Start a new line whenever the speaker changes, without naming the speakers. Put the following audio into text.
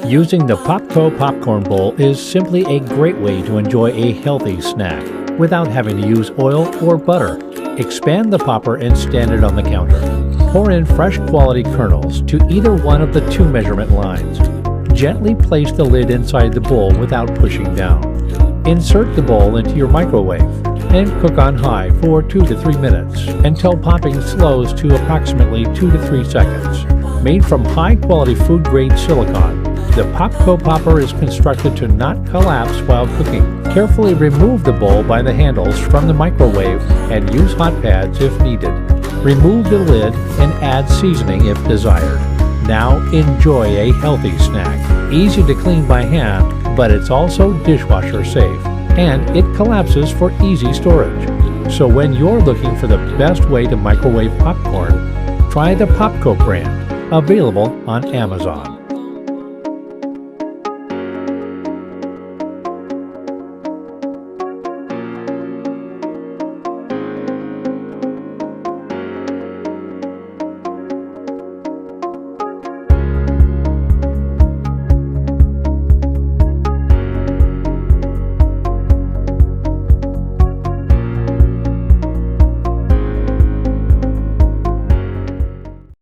Using the Popco popcorn bowl is simply a great way to enjoy a healthy snack without having to use oil or butter. Expand the popper and stand it on the counter. Pour in fresh quality kernels to either one of the two measurement lines. Gently place the lid inside the bowl without pushing down. Insert the bowl into your microwave and cook on high for 2 to 3 minutes until popping slows to approximately 2 to 3 seconds. Made from high-quality food-grade silicone, the Popco popper is constructed to not collapse while cooking. Carefully remove the bowl by the handles from the microwave and use hot pads if needed. Remove the lid and add seasoning if desired. Now enjoy a healthy snack. Easy to clean by hand, but it's also dishwasher safe, and it collapses for easy storage. So when you're looking for the best way to microwave popcorn, try the Popco brand, available on Amazon.